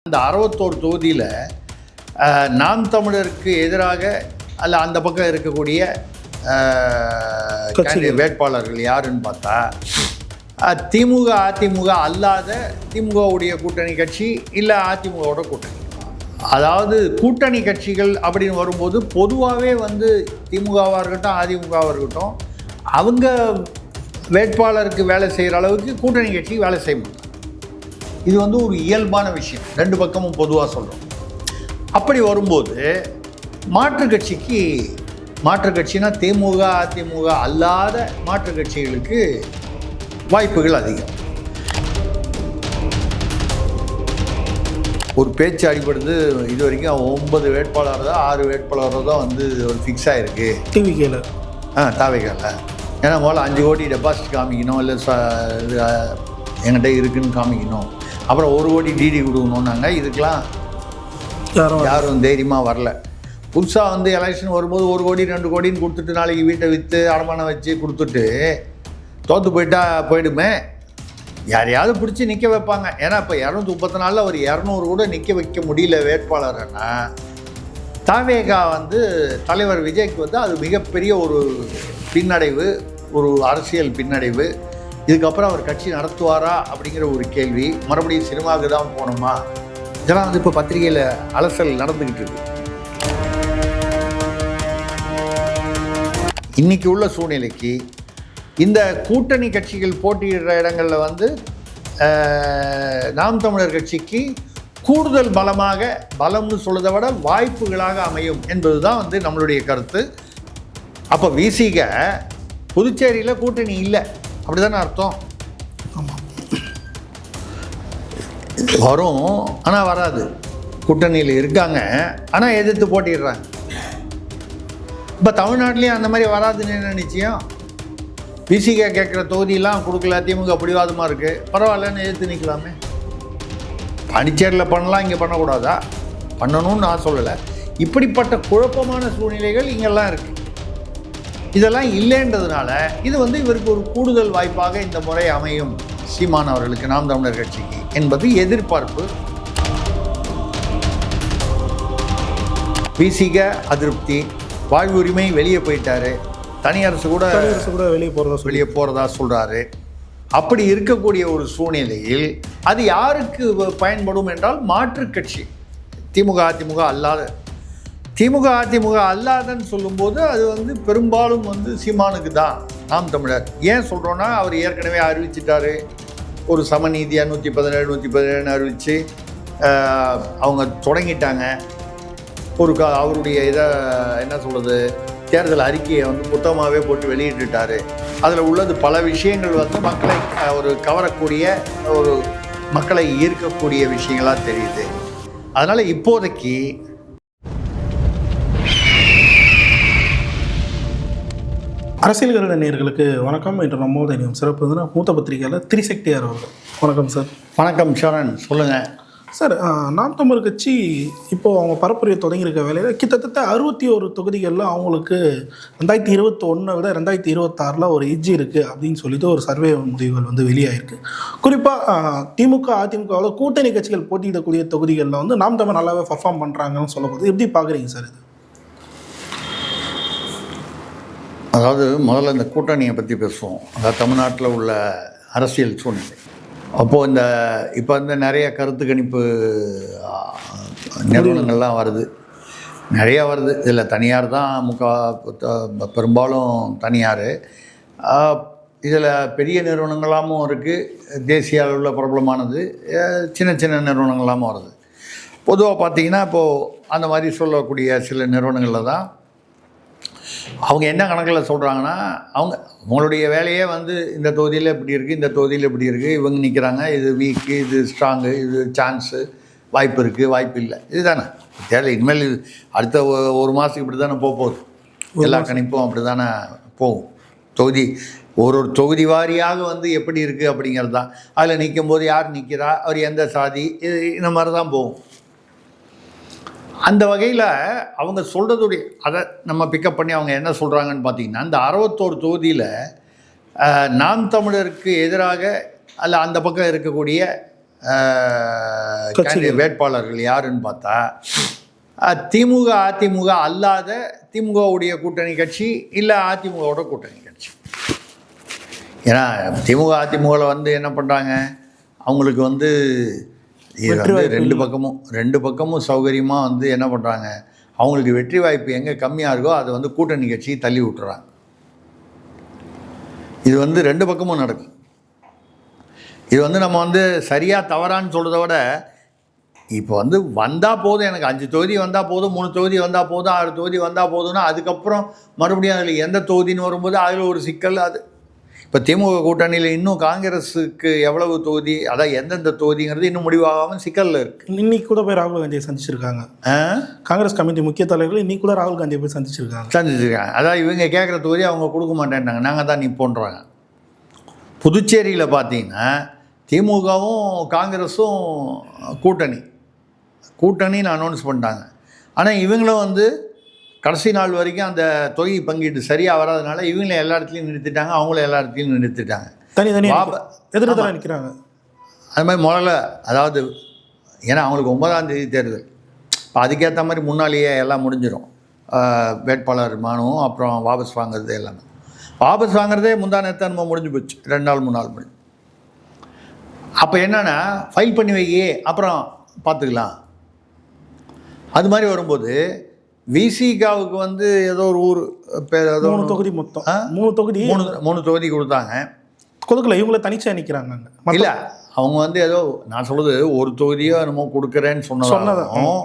அந்த 61 தொகுதியில் நாம் தமிழருக்கு எதிராக அல்ல அந்த பக்கம் இருக்கக்கூடிய வேட்பாளர்கள் யாருன்னு பார்த்தா திமுக அதிமுக அல்லாத திமுகவுடைய கூட்டணி கட்சி இல்லை அதிமுகவோட கூட்டணி. அதாவது கூட்டணி கட்சிகள் அப்படின்னு வரும்போது பொதுவாகவே திமுகவாக இருக்கட்டும் அதிமுகவாக இருக்கட்டும் அவங்க வேட்பாளருக்கு வேலை செய்கிற அளவுக்கு கூட்டணி கட்சி வேலை செய்ய முடியும். இது ஒரு இயல்பான விஷயம், ரெண்டு பக்கமும் பொதுவாக சொல்கிறோம். அப்படி வரும்போது மாற்றுக் கட்சினா திமுக அதிமுக அல்லாத மாற்றுக் கட்சிகளுக்கு வாய்ப்புகள் அதிகம். ஒரு பேச்சு அடிப்படுது. இது வரைக்கும் 9 வேட்பாளர் தான் 6 வேட்பாளர் தான் ஃபிக்ஸ் ஆகிருக்கு டிவிகேல தாவேக்கால. ஏன்னா முதல்ல 5 கோடி டெபாசிட் காமிக்கணும், இல்லை என்கிட்ட இருக்குன்னு காமிக்கணும், அப்புறம் 1 கோடி டிடி கொடுக்கணுன்னாங்க. இதுக்கெலாம் யாரும் தைரியமாக வரல. புதுசாக எலெக்ஷன் வரும்போது 1 கோடி 2 கோடின்னு கொடுத்துட்டு நாளைக்கு வீட்டை விற்று அடமானம் வச்சு கொடுத்துட்டு தோற்று போயிடுமே. யாரையாவது பிடிச்சி நிற்க வைப்பாங்க. ஏன்னா இப்போ 234 ஒரு 200 கூட நிற்க வைக்க முடியல வேட்பாளர்னா தாவேகா தலைவர் விஜய்க்கு அது மிகப்பெரிய ஒரு பின்னடைவு, ஒரு அரசியல் பின்னடைவு. இதுக்கப்புறம் அவர் கட்சி நடத்துவாரா அப்படிங்கிற ஒரு கேள்வி. மறுபடியும் சினிமாவுக்கு தான் போகணுமா? இதெல்லாம் இப்போ பத்திரிகையில் அலசல் நடந்துக்கிட்டு இருக்கு. இன்னைக்கு உள்ள சூழ்நிலைக்கு இந்த கூட்டணி கட்சிகள் போட்டியிடுற இடங்களில் நாம் தமிழர் கட்சிக்கு கூடுதல் பலம்னு சொல்றதை விட வாய்ப்புகளாக அமையும் என்பது தான் நம்மளுடைய கருத்து. அப்போ விசிக புதுச்சேரியில் கூட்டணி இல்லை அப்படி தானே அர்த்தம்? ஆமாம், வரும் ஆனால் வராது. கூட்டணியில் இருக்காங்க ஆனால் எதிர்த்து போட்டிடுறாங்க. இப்போ தமிழ்நாட்டிலையும் அந்த மாதிரி வராதுன்னு என்ன நிச்சயம்? பிசிகே கேட்குற தொகுதியெல்லாம் கொடுக்கல, திமுக பிடிவாதமாக இருக்குது, பரவாயில்லன்னு எதிர்த்து நிற்கலாமே. பாண்டிச்சேரியில் பண்ணலாம், இங்கே பண்ணக்கூடாதா? பண்ணணும்னு நான் சொல்லலை. இப்படிப்பட்ட குழப்பமான சூழ்நிலைகள் இங்கெல்லாம் இருக்குது. இதெல்லாம் இல்லைன்றதுனால இது இவருக்கு ஒரு கூடுதல் வாய்ப்பாக இந்த முறை அமையும் சீமான் அவர்களுக்கு, நாம் தமிழர் கட்சிக்கு என்பது எதிர்பார்ப்பு. பிசிக அதிருப்தி, வாழ்வுரிமை வெளியே போயிட்டாரு, தனி அரசு கூட வெளியே போகிறதா சொல்கிறாரு. அப்படி இருக்கக்கூடிய ஒரு சூழ்நிலையில் அது யாருக்கு பயன்படும் என்றால் மாற்றுக் கட்சி, திமுக அதிமுக அல்லாத. திமுக அதிமுக அல்லாதன்னு சொல்லும்போது அது பெரும்பாலும் சீமானுக்கு தான், நாம் தமிழர். ஏன் சொல்கிறோன்னா அவர் ஏற்கனவே அறிவிச்சிட்டாரு, ஒரு சமநீதியாக 117 117 அறிவித்து அவங்க தொடங்கிட்டாங்க. அவருடைய இதை என்ன சொல்கிறது, தேர்தல் அறிக்கையை புத்தகமாகவே போட்டு வெளியிட்டுட்டார். அதில் உள்ளது பல விஷயங்கள் மக்களை ஒரு கவரக்கூடிய, ஒரு மக்களை ஈர்க்கக்கூடிய விஷயங்களாக தெரியுது. அதனால் இப்போதைக்கு அரசியல் கருட நேயர்களுக்கு வணக்கம். இன்று நம்மோட சிறப்பு மூத்த பத்திரிகையாளர் திரிசக்தியார் அவர்கள். வணக்கம் சார். வணக்கம் சரண், சொல்லுங்கள் சார். நாம் தமிழர் கட்சி இப்போது அவங்க பரப்புரையை தொடங்கியிருக்க வேலையில் கிட்டத்தட்ட 61 தொகுதிகளில் அவங்களுக்கு 2021 விட 2026 ஒரு எட்ஜ் இருக்குது அப்படின்னு சொல்லிட்டு ஒரு சர்வே முடிவுகள் வெளியாகிருக்கு. குறிப்பாக திமுக அதிமுகவில் கூட்டணி கட்சிகள் போட்டியிடக்கூடிய தொகுதிகளில் நாம் தமிழ் நல்லாவே பர்ஃபார்ம் பண்ணுறாங்கன்னு சொல்லப்படுது. எப்படி பார்க்குறீங்க சார் இது? அதாவது முதல்ல இந்த கூட்டணியை பற்றி பேசுவோம். அதாவது தமிழ்நாட்டில் உள்ள அரசியல் சூழ்நிலை. அப்போது இப்போ நிறைய கருத்து கணிப்பு நிறுவனங்கள்லாம் வருது, நிறையா வருது. இதில் தனியார் தான் பெரும்பாலும் தனியார். இதில் பெரிய நிறுவனங்களாகவும் இருக்குது, தேசிய அளவில் பிரபலமானது, சின்ன சின்ன நிறுவனங்களாகவும் வருது. பொதுவாக பார்த்திங்கன்னா இப்போது அந்த மாதிரி சொல்லக்கூடிய சில நிறுவனங்களில் தான் அவங்க என்ன கணக்கில் சொல்கிறாங்கன்னா, அவங்களுடைய வேலையே இந்த தொகுதியில் இப்படி இருக்குது, இந்த தொகுதியில் இப்படி இருக்குது, இவங்க நிற்கிறாங்க, இது வீக்கு, இது ஸ்ட்ராங்கு, இது சான்ஸு, வாய்ப்பு இருக்குது, வாய்ப்பு இல்லை, இதுதானே தேவை. இனிமேல் அடுத்த 1 மாதத்துக்கு இப்படி தானே போகுது. எல்லா கணிப்பும் அப்படி தானே போகும். ஒரு தொகுதி வாரியாக எப்படி இருக்குது அப்படிங்கிறது தான். அதில் நிற்கும் போது யார் நிற்கிறா, அவர் எந்த சாதி, இந்த மாதிரி தான் போகும். அந்த வகையில் அவங்க சொல்கிறதுடைய அதை நம்ம பிக்கப் பண்ணி அவங்க என்ன சொல்கிறாங்கன்னு பார்த்தீங்கன்னா, இந்த 61 தொகுதியில் நாம் தமிழருக்கு எதிராக அல்ல அந்த பக்கம் இருக்கக்கூடிய வேட்பாளர்கள் யாருன்னு பார்த்தா திமுக அதிமுக அல்லாத திமுகவுடைய கூட்டணி கட்சி இல்லை அதிமுகவோட கூட்டணி கட்சி. ஏன்னா திமுக அதிமுகவில் வந்து என்ன பண்ணுறாங்க, அவங்களுக்கு வந்து இது வந்து ரெண்டு பக்கமும் சௌகரியமாக வந்து என்ன பண்ணுறாங்க, அவங்களுக்கு வெற்றி வாய்ப்பு எங்கே கம்மியாக இருக்கோ அதை வந்து கூட்டணி கட்சி தள்ளி விட்டுறாங்க. இது வந்து ரெண்டு பக்கமும் நடக்கும். இது வந்து நம்ம வந்து சரியாக தவறான்னு சொல்கிறத விட இப்போ வந்து வந்தால் போதும், எனக்கு 5 தொகுதி வந்தால் போதும், 3 தொகுதி வந்தால் போதும், 6 தொகுதி வந்தால் போதும்னா அதுக்கப்புறம் மறுபடியும் அதில் எந்த தொகுதின்னு வரும்போது அதில் ஒரு சிக்கல். அது இப்போ திமுக கூட்டணியில் இன்னும் காங்கிரஸுக்கு எவ்வளவு தொகுதி, அதான் எந்தெந்த தொகுதிங்கிறது இன்னும் முடிவாகாமல் சிக்கலில் இருக்குது. இன்னைக்கு கூட போய் ராகுல் காந்தியை சந்திச்சிருக்காங்க. காங்கிரஸ் கமிட்டி முக்கிய தலைவர்கள் இன்னைக்கு கூட ராகுல் காந்தியை போய் சந்திச்சிருக்காங்க. அதான் இவங்க கேட்குற தொகுதி அவங்க கொடுக்க மாட்டேன்னாங்க, நாங்கள் தான் நிற்போன்றாங்க. புதுச்சேரியில் பார்த்தீங்கன்னா திமுகவும் காங்கிரஸும் கூட்டணின்னு அனௌன்ஸ் பண்ணிட்டாங்க. ஆனால் இவங்களும் வந்து கடைசி நாள் வரைக்கும் அந்த தொகை பங்கீட்டு சரியாக வராதனால இவங்களும் எல்லா இடத்துலையும் நிறுத்திட்டாங்க, அவங்களும் எல்லா இடத்துலையும் நிறுத்திட்டாங்க. எதிர்த்து நிற்கிறாங்க. அது மாதிரி முதல்ல அதாவது ஏன்னா அவங்களுக்கு 9ஆம் தேதி தேர்தல், இப்போ அதுக்கேற்ற மாதிரி முன்னாலேயே எல்லாம் முடிஞ்சிடும். வேட்பாளர் மனுவும் அப்புறம் வாபஸ் வாங்குறது எல்லாமே. வாபஸ் வாங்குறதே முந்தானத்தை நம்ம முடிஞ்சு போச்சு, 2 நாள் 3 நாள் முடிஞ்சு. அப்போ என்னென்னா ஃபைல் பண்ணி வையே அப்புறம் பார்த்துக்கலாம். அது மாதிரி வரும்போது விசிகாவுக்கு வந்து ஏதோ ஒரு ஊர் பேர், ஏதோ 3 தொகுதி மொத்தம் 3 தொகுதி கொடுத்தாங்க. கொடுக்கல, இவங்கள தனிச்சாக நிற்கிறாங்க. இல்லை, அவங்க வந்து ஏதோ நான் சொல்லுது ஒரு தொகுதியோ என்னமோ கொடுக்குறேன்னு சொன்னதும்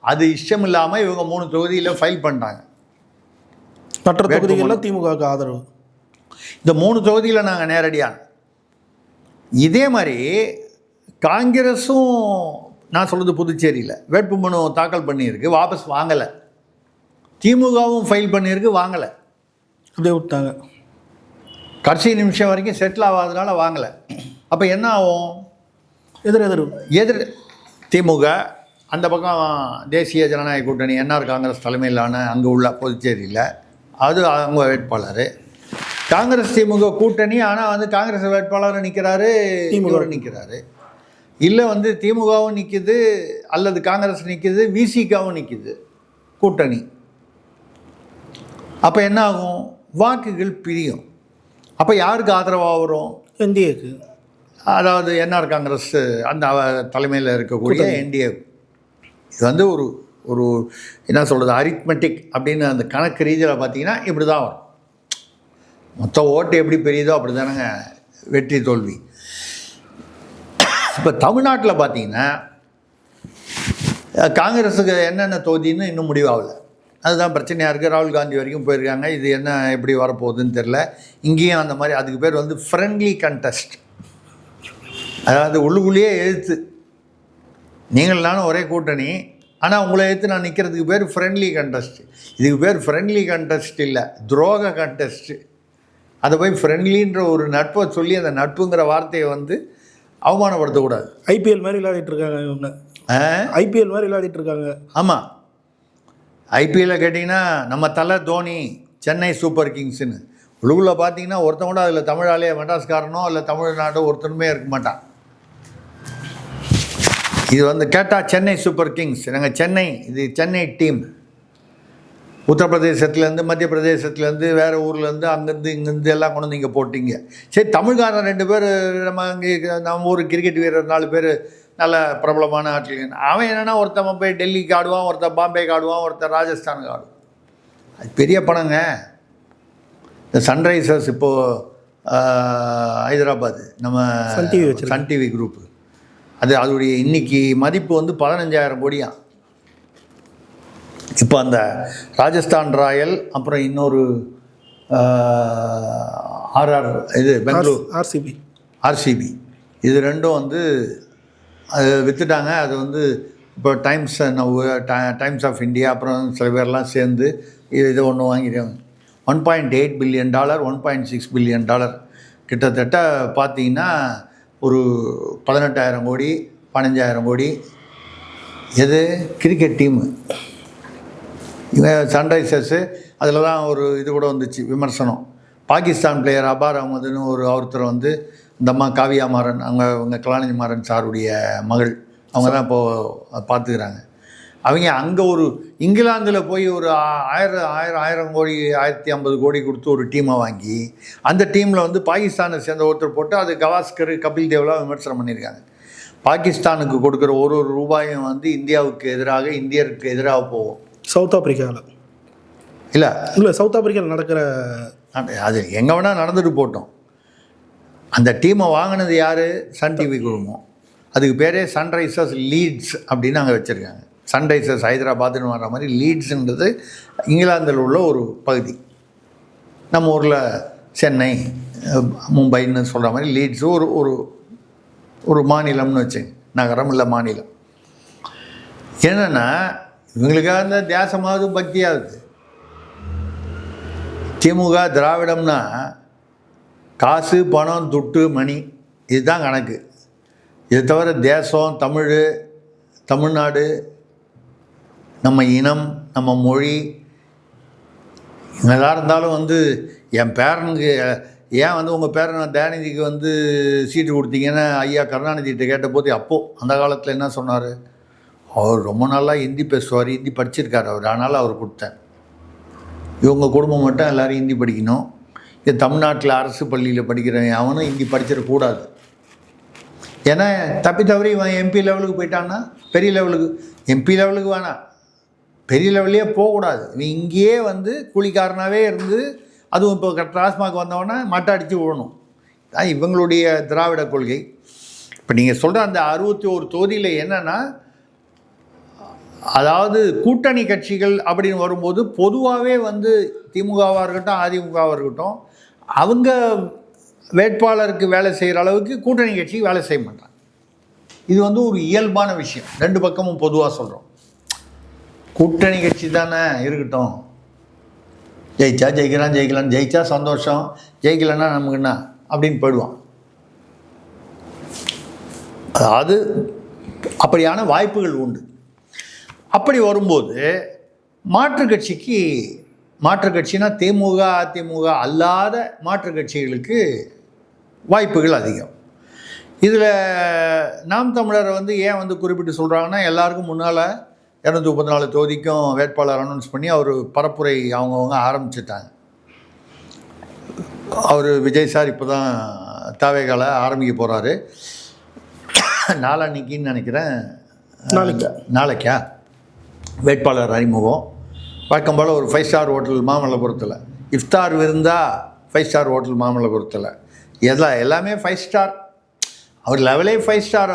அது இஷ்டம் இல்லாமல் இவங்க 3 தொகுதியில் ஃபைல் பண்ணிட்டாங்க. மற்ற தொகுதிகளில் திமுகவுக்கு ஆதரவு. இந்த 3 தொகுதியில் நாங்கள் நேரடியாக இதே மாதிரி காங்கிரஸும் நான் சொல்கிறது புதுச்சேரியில் வேட்புமனு தாக்கல் பண்ணியிருக்கு, வாபஸ் வாங்கலை. திமுகவும் ஃபைல் பண்ணியிருக்கு, வாங்கலை, அப்படியே விட்டாங்க. கடைசி நிமிஷம் வரைக்கும் செட்டில் ஆகாதனால வாங்கலை. அப்போ என்ன ஆகும், எதிர் திமுக அந்த பக்கம் தேசிய ஜனநாயக கூட்டணி என்ஆர் காங்கிரஸ் தலைமையிலான அங்கே உள்ள புதுச்சேரியில் அது அவங்க வேட்பாளர். காங்கிரஸ் திமுக கூட்டணி, ஆனால் வந்து காங்கிரஸ் வேட்பாளரும் நிற்கிறாரு, திமுக நிற்கிறாரு. இல்லை வந்து திமுகவும் நிற்கிது அல்லது காங்கிரஸ் நிற்கிது, விசிகாவும் நிற்கிது கூட்டணி. அப்போ என்ன ஆகும், வாக்குகள் பிரியும். அப்போ யாருக்கு ஆதரவாக வரும், என்டிஏக்கு. அதாவது என்ஆர் காங்கிரஸ் அந்த தலைமையில் இருக்கக்கூடிய என்டிஏ. இது வந்து ஒரு என்ன சொல்கிறது, அரித்மெட்டிக் அப்படின்னு அந்த கணக்கு ரீதியில் பார்த்தீங்கன்னா இப்படி தான் வரும். மொத்த ஓட்டு எப்படி பெரியதோ அப்படி தானேங்க வெற்றி தோல்வி. இப்போ தமிழ்நாட்டில் பார்த்தீங்கன்னா காங்கிரஸுக்கு என்னென்ன தொகுதின்னு இன்னும் முடிவாகலை. அதுதான் பிரச்சனையாக இருக்குது. ராகுல் காந்தி வரைக்கும் போயிருக்காங்க. இது என்ன எப்படி வரப்போகுதுன்னு தெரில. இங்கேயும் அந்த மாதிரி அதுக்கு பேர் வந்து ஃப்ரெண்ட்லி கண்டெஸ்ட். அதாவது உள்ளுக்குள்ளேயே எழுத்து, நீங்கள் நானும் ஒரே கூட்டணி, ஆனால் உங்களை எடுத்து நான் நிற்கிறதுக்கு பேர் ஃப்ரெண்ட்லி கண்டெஸ்ட். இதுக்கு பேர் ஃப்ரெண்ட்லி கண்டெஸ்ட் இல்லை, துரோக கண்டெஸ்ட்டு. அதை போய் ஃப்ரெண்ட்லின்ற ஒரு நட்பை சொல்லி அந்த நட்புங்கிற வார்த்தையை வந்து அவமானப்படுத்தக்கூடாது. ஐபிஎல் மாதிரி விளையாடிட்டு இருக்காங்க இவங்க. ஐபிஎல் மாதிரி விளையாடிட்டு இருக்காங்க. ஆமாம், ஐபிஎல்ல கேட்டிங்கன்னா நம்ம தலை தோனி, சென்னை சூப்பர் கிங்ஸ்னு உள்ளுக்குள்ளே பார்த்தீங்கன்னா ஒருத்தன் கூட அதில் தமிழாலே மெட்ராஸ்காரனோ இல்லை தமிழ்நாடோ ஒருத்தனுமே இருக்க மாட்டான். இது வந்து கேட்டால் சென்னை சூப்பர் கிங்ஸ், நாங்கள் சென்னை, இது சென்னை டீம். உத்தரப்பிரதேசத்துலேருந்து மத்திய பிரதேசத்துலேருந்து வேறு ஊர்லேருந்து அங்கேருந்து இங்கேருந்து எல்லாம் கொண்டு வந்து இங்கே போட்டிங்க. சரி, தமிழ்காரன் 2 பேர் நம்ம இங்கே நம்ம ஊர் கிரிக்கெட் வீரர் 4 பேர் நல்ல பிரபலமான ஆட்கள். அவன் என்னென்னா ஒருத்தன் போய் டெல்லிக்கு ஆடுவான், ஒருத்தன் பாம்பேக்கு ஆடுவான், ஒருத்தன் ராஜஸ்தானுக்கு ஆடுவான். அது பெரிய பணங்க. இந்த சன்ரைசர்ஸ் இப்போது ஹைதராபாத் நம்ம சன் டிவி குரூப்பு, அதோடைய இன்னைக்கு மதிப்பு வந்து 15,000 கோடியாம். இப்போ அந்த ராஜஸ்தான் ராயல் அப்புறம் இன்னொரு இது பெங்களூர் ஆர்சிபி இது ரெண்டும் வந்து அது விற்றுட்டாங்க. அது வந்து இப்போ டைம்ஸ் ஆஃப் இந்தியா அப்புறம் சில பேர்லாம் சேர்ந்து இது ஒன்று வாங்கிடுவாங்க. $1.8 பில்லியன், $1.6 பில்லியன் கிட்டத்தட்ட பார்த்தீங்கன்னா ஒரு 18,000 கோடி 15,000 கோடி. எது கிரிக்கெட் டீமு இவன் சன்ரைசர்ஸு. அதில் தான் ஒரு இது கூட வந்துச்சு விமர்சனம். பாகிஸ்தான் பிளேயர் அபார் அகமதுன்னு ஒருத்தர் வந்து இந்த அம்மா காவியா மாறன், அவங்க கலாநிதி மாறன் சாருடைய மகள், அவங்க தான் இப்போது பார்த்துக்கிறாங்க. அவங்க அங்கே ஒரு இங்கிலாந்தில் போய் ஒரு 1000 கோடி 1050 கோடி கொடுத்து ஒரு டீமை வாங்கி அந்த டீமில் வந்து பாகிஸ்தானை சேர்ந்த ஒருத்தர் போட்டு அது கவாஸ்கர், கபில் தேவ்லாம் விமர்சனம் பண்ணியிருக்காங்க. பாகிஸ்தானுக்கு கொடுக்குற ஒரு ரூபாயும் வந்து இந்தியாவுக்கு எதிராக, இந்தியருக்கு எதிராக போகும். சவுத் ஆப்பிரிக்காவில் இல்லை சவுத் ஆப்பிரிக்காவில் நடக்கிற அது எங்கே வேணால் நடந்துட்டு போட்டோம். அந்த டீமை வாங்கினது யார்? சன் டிவி குழுமம். அதுக்கு பேரே சன்ரைசர்ஸ் லீட்ஸ் அப்படின்னு அங்கே வச்சுருக்காங்க. சன்ரைசர்ஸ் ஹைதராபாத்னு வர்ற மாதிரி லீட்ஸுன்றது இங்கிலாந்தில் உள்ள ஒரு பகுதி. நம்ம ஊரில் சென்னை, மும்பைன்னு சொல்கிற மாதிரி லீட்ஸு ஒரு ஒரு மாநிலம்னு வச்சுங்க, நகரம் இல்லை மாநிலம். என்னென்னா இவங்களுக்காக இந்த தேசமாவது பக்தியாகுது. திமுக திராவிடம்னா காசு, பணம், துட்டு, மணி, இதுதான் கணக்கு. இதை தவிர தேசம், தமிழ்நாடு, நம்ம இனம், நம்ம மொழி, எதாக இருந்தாலும் வந்து என் பேரனுக்கு ஏன் வந்து உங்கள் பேரன் தயாநிதிக்கு வந்து சீட்டு கொடுத்தீங்கன்னு ஐயா கருணாநிதிகிட்ட கேட்டபோது அப்போது அந்த காலத்தில் என்ன சொன்னார்? அவர் ரொம்ப நல்லா ஹிந்தி பேசுவார், ஹிந்தி படிச்சிருக்கார் அவர், அதனால் அவர் கொடுத்தேன். இவங்க குடும்பம் மட்டும் எல்லோரும் ஹிந்தி படிக்கணும். இது தமிழ்நாட்டில் அரசு பள்ளியில் படிக்கிறவன் அவனும் ஹிந்தி படிச்சிடக்கூடாது. ஏன்னா தப்பி தவறி இவன் எம்பி லெவலுக்கு போயிட்டான்னா, பெரிய லெவலுக்கு, எம்பி லெவலுக்கு வேணாம், பெரிய லெவல்லே போகக்கூடாது. இவன் இங்கேயே வந்து கூலிக்காரனாகவே இருந்து, அதுவும் இப்போ டாஸ்மாக் வந்தவொடனே மட்டை அடித்து விடணும். தான் இவங்களுடைய திராவிட கொள்கை. இப்போ நீங்கள் சொல்கிற அந்த 61 தொகுதியில் என்னென்னா, அதாவது கூட்டணி கட்சிகள் அப்படின்னு வரும்போது பொதுவாகவே வந்து திமுகவாக இருக்கட்டும், அதிமுகவாக இருக்கட்டும், அவங்க வேட்பாளருக்கு வேலை செய்கிற அளவுக்கு கூட்டணி கட்சி வேலை செய்ய மாட்டாங்க. இது வந்து ஒரு இயல்பான விஷயம். ரெண்டு பக்கமும் பொதுவாக சொல்கிறோம். கூட்டணி கட்சி தானே இருக்கட்டும், ஜெயிச்சா ஜெயிக்கலாம், ஜெயிச்சா சந்தோஷம், ஜெயிக்கலைன்னா நமக்கு என்ன அப்படின்னு போயிடுவான். அதாவது அப்படியான வாய்ப்புகள் உண்டு. அப்படி வரும்போது மாற்றுக் கட்சினா திமுக அதிமுக அல்லாத மாற்றுக் கட்சிகளுக்கு வாய்ப்புகள் அதிகம். இதில் நாம் தமிழரை வந்து ஏன் வந்து குறிப்பிட்டு சொல்கிறாங்கன்னா, எல்லாருக்கும் முன்னால் 234 தொகுதிக்கும் வேட்பாளர் அனௌன்ஸ் பண்ணி அவர் பரப்புரை அவங்கவுங்க ஆரம்பிச்சிட்டாங்க. அவர் விஜய் சார் இப்போ தான் தாவேகால ஆரம்பிக்க போகிறாரு. நாளான்னைக்குன்னு நினைக்கிறேன், நாளைக்கா வேட்பாளர் அறிமுகம். வழக்கம் போல் ஒரு 5 ஸ்டார் ஹோட்டல் மாமல்லபுரத்தில், இஃப்தார் விருந்தா 5 ஸ்டார் ஹோட்டல் மாமல்லபுரத்தில், எல்லாமே 5 ஸ்டார். அவர் லெவலே 5 ஸ்டார்.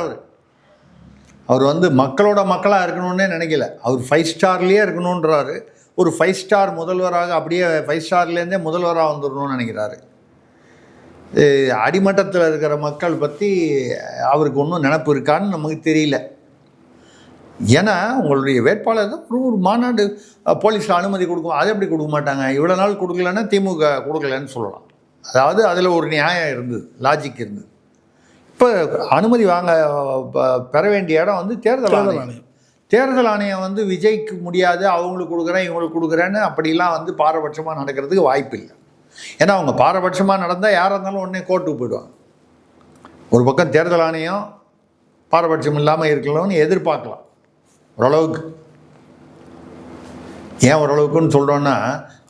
அவர் வந்து மக்களோட மக்களாக இருக்கணும்னே நினைக்கல, அவர் 5 ஸ்டார்லேயே இருக்கணுன்றாரு. ஒரு 5 ஸ்டார் முதல்வராக, அப்படியே 5 ஸ்டார்லேருந்தே முதல்வராக வந்துடணும்னு நினைக்கிறாரு. அடிமட்டத்தில் இருக்கிற மக்கள் பற்றி அவருக்கு ஒன்றும் நினப்பு இருக்கான்னு நமக்கு தெரியல. ஏன்னா உங்களுடைய வேட்பாளர் ஒரு மாநாடு போலீஸில் அனுமதி கொடுக்கும், அதை எப்படி கொடுக்க மாட்டாங்க? இவ்வளோ நாள் கொடுக்கலன்னா திமுக கொடுக்கலன்னு சொல்லலாம். அதாவது அதில் ஒரு நியாயம் இருந்தது, லாஜிக் இருந்தது. இப்போ அனுமதி பெற வேண்டிய இடம் வந்து தேர்தல் ஆணையம். தேர்தல் ஆணையம் வந்து விஜய்க்கு முடியாது, அவங்களுக்கு கொடுக்குறேன் இவங்களுக்கு கொடுக்குறேன்னு அப்படிலாம் வந்து பாரபட்சமாக நடக்கிறதுக்கு வாய்ப்பு இல்லை. ஏன்னா அவங்க பாரபட்சமாக நடந்தால் யாராக இருந்தாலும் உடனே கோர்ட்டுக்கு போயிடுவாங்க. ஒரு பக்கம் தேர்தல் ஆணையம் பாரபட்சம் இல்லாமல் இருக்கலாம்னு எதிர்பார்க்கலாம் ஓரளவுக்கு. ஏன் ஓரளவுக்குன்னு சொல்கிறோன்னா,